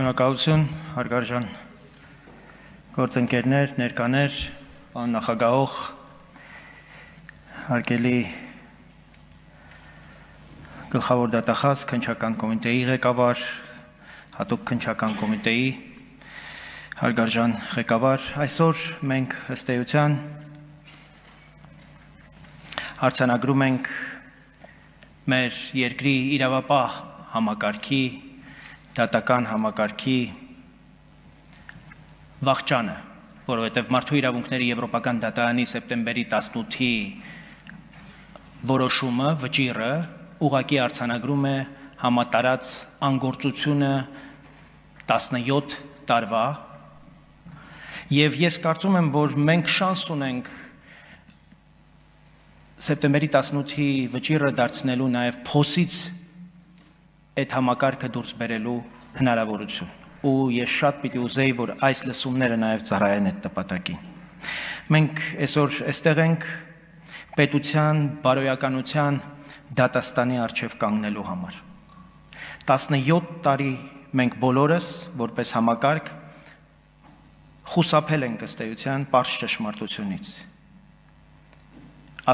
Շնորհակալություն, հարգարժան գործընկերներ, ներկաներ, պարոն նախագահող, հարգելի գլխավոր դատախազ, քննչական կոմիտեի ղեկավար, հատուկ քննչական կոմիտեի հարգարժան ղեկավար, այսօր մենք ըստ էության արձանագրում ենք մեր երկրի իրավապահ համակարգի, դատական համակարգի վախճանը, որովհետև Մարդու իրավունքների Եվրոպական դատարանի սեպտեմբերի 18-ի որոշումը, վճիռը ուղղակի արձանագրում է համատարած անգործությունը 17 տարվա եւ ես կարծում եմ, որ մենք շանս ունենք սեպտեմբերի 18-ի վճիռը դարձնելու նաեւ փոսից այդ համակարգը դուրս բերելու հնարավորություն ու ես շատ պիտի ուզեի, որ այս լսումները նաև ծառայեն այդ նպատակին։ Մենք այսօր այստեղ ենք պետության, բարոյականության դատաստանի առջև կանգնելու համար։ 17 տարի մենք բոլորս, որպես համակարգ, խուսափել ենք ըստ էության պարզ ճշմարտությունից։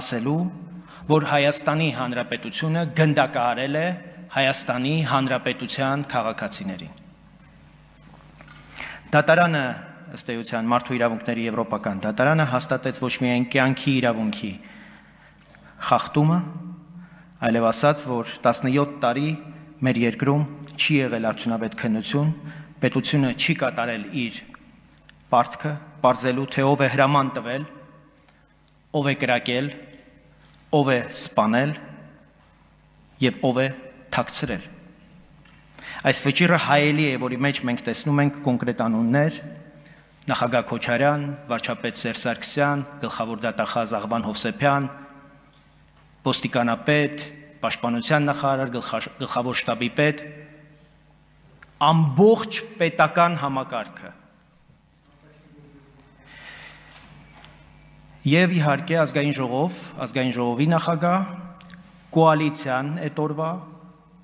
Ասելու, որ Հայաստանի Հանրապետությունը գնդակահարել է Հայաստանի Հանրապետության քաղաքացիներին։ Դատարանը, ըստ էության, Մարդու իրավունքների Եվրոպական դատարանը հաստատեց ոչ միայն կյանքի իրավունքի խախտումը, այլև ասաց, որ 17 տարի մեր երկրում չի եղել արդյունավետ քննություն, պետությունը չի կատարել իր պարտքը, պարզելու, թե ով է հրաման տվել, ով է կրակել, ով է սպանել եւ ով է թաքցրել։ Այս վճիռը հայելի է, որի մեջ մենք տեսնում ենք կոնկրետ անուններ՝ նախագահ Քոչարյան, վարչապետ Սերժ Սարգսյան, գլխավոր դատախազ Աղվան Հովսեփյան, ոստիկանապետ, պաշտպանության նախարար, գլխավոր շտաբի պետ, ամբողջ պետական համակարգը։ Եվ իհարկե ազգային ժողովի նախագահ, կոալիցիան այդ օրվա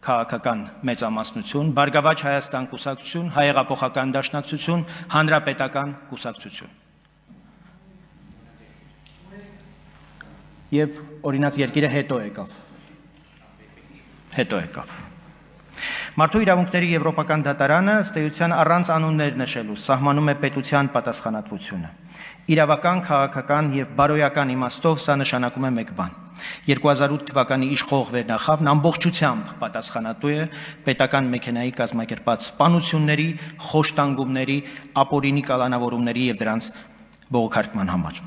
քաղաքական մեծամասնություն, Բարգավաճ Հայաստան կուսակցություն, Հայեղափոխական դաշնակցություն, Հանրապետական կուսակցություն։ Եվ օրինակ երկիրը հետո եկավ։ Մարդու իրավունքների Եվրոպական դատարանը ըստ էության առանց անուններ նշելու սահմանում է պետության պատասխանատվությունը։ Իրավական, քաղաքական եւ բարոյական իմաստով սա նշանակում է մեկ բան։ 2008 թվականի իշխող վերնախավն ամբողջությամբ պատասխանատու է պետական մեքենայի կազմակերպած սպանությունների, խոշտանգումների, ապօրինի կալանավորումների եւ դրանց բողոքարկման համար։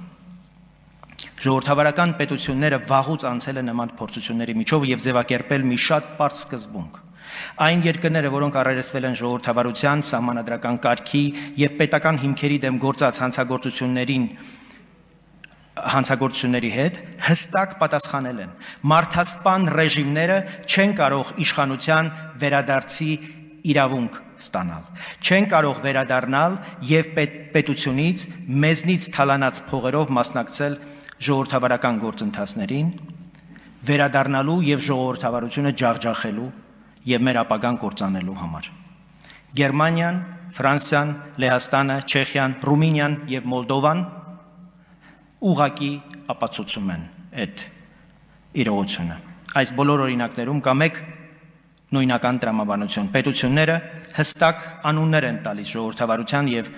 Ժողովրդավարական պետությունները վաղուց անցել են նման փորձությունների միջով եւ ձևակերպել մի շատ պարզ սկզբունք։ Այն երկրները, որոնք առերեսվել են ժողովրդավարության, սահմանադրական կարգի եւ պետական հիմքերի դեմ գործած հանցագործությունների հետ հստակ պատասխանել են։ Մարդասպան ռեժիմները չեն կարող իշխանության վերադարձի իրավունք ստանալ։ Չեն կարող վերադառնալ եւ պետությունից մեզնից թալանած փողերով մասնակցել ժողովրդավարական գործընթացներին, վերադառնալու եւ ժողովրդավարությունը ջախջախելու եւ մեր ապագան կործանելու համար։ Գերմանիան, Ֆրանսիան, Լեհաստանը, Չեխիան, Ռումինիան եւ Մոլդովան ուղղակի ապացուցում են այդ իրողությունը։ Այս բոլոր օրինակներում կա մեկ նույնական տրամաբանություն։ Պետությունները հստակ անուններ են տալիս ժողովրդավարության եւ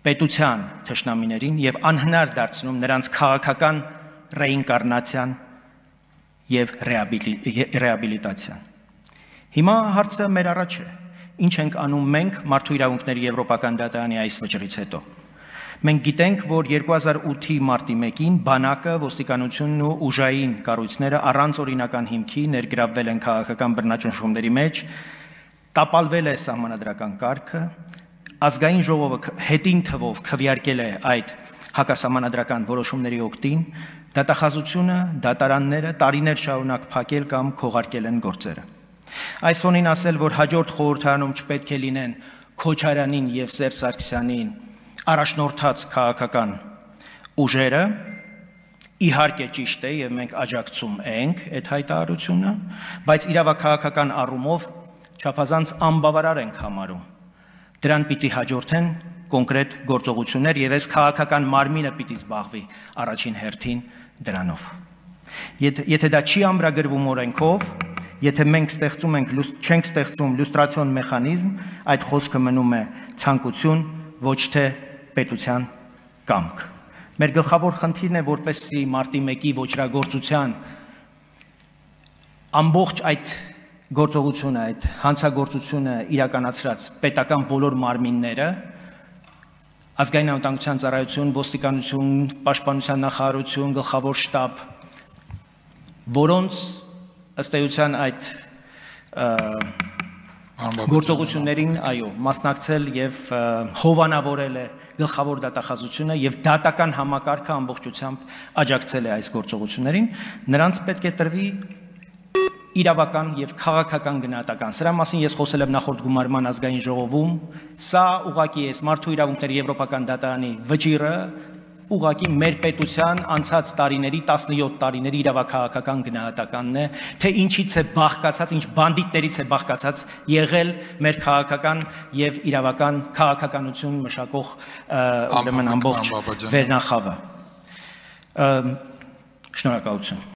պետության թշնամիներին եւ անհնար դարձնում նրանց քաղաքական ռեինկարնացիան եւ ռեաբիլիտացիան։ Հիմա հարցը մեր առաջ է։ Ինչ ենք անում մենք Մարդու իրավունքների Եվրոպական դատարանի այս վճռից հետո։ Մենք գիտենք, որ 2008-ի մարտի 1-ին բանակը, ոստիկանությունն ու ուժային կառույցները առանց օրինական հիմքի ներգրավվել են քաղաքական բռնաճնշումների մեջ, տապալվել է սահմանադրական կարգը, ազգային ժողովը հետին թվով քվեարկել է այդ հակասահմանադրական որոշումների օգտին, դատախազությունը, դատարանները տարիներ շարունակ փակել կամ քողարկել են գործերը։ Այս ֆոնին ասել, որ հաջորդ խորհրդարանում չպետք է լինեն Քոչարյանին եւ Սերժ Սարգսյանին առաջնորդած քաղաքական ուժերը, իհարկե ճիշտ է եւ մենք աջակցում ենք այդ հայտարարությունը, բայց իրավաքաղաքական առումով չափազանց անբավարար ենք համարում։ Դրան պիտի հաջորդեն կոնկրետ գործողություններ եւ այս քաղաքական մարմինը պիտի զբաղվի առաջին հերթին դրանով։ Եթե դա չի ամրագրվում օրենքով, եթե մենք չենք ստեղծում լյուստրացիոն մեխանիզմ, այդ խոսքը մնում է ցանկություն, ոչ թե պետության կամք։ Մեր գլխավոր խնդիրն է, որպեսզի մարտի 1-ի ոճրագործության ամբողջ այդ գործողությունը, այդ հանցագործությունը իրականացրած պետական բոլոր մարմինները, ազգային անվտանգության ծառայություն, ոստիկանություն, պաշտպանության նախարարություն, գլխավոր շտաբ, որոնց ըստ էության այդ գործողություններին, այո, մասնակցել եւ հովանավորել է գլխավոր դատախազությունը եւ դատական համակարգը ամբողջությամբ աջակցել է այս գործողություններին, նրանց պետք է տրվի իրավական եւ քաղաքական գնահատական։ Սրա մասին ես խոսել եմ նախորդ գումարման ազգային ժողովում, սա ուղղակի է մարդու իրավունքների եվրոպական դատարանի վճիռը, ուղղակի մեր պետության անցած տարիների 17 տարիների իրավաքաղաքական գնահատականն է, թե ինչից է բաղկացած, ինչ բանդիտներից է բաղկացած եղել մեր քաղաքական եւ իրավական քաղաքականություն մշակող ուրեմն ամբողջ վերնախավը։ Շնորհակալություն։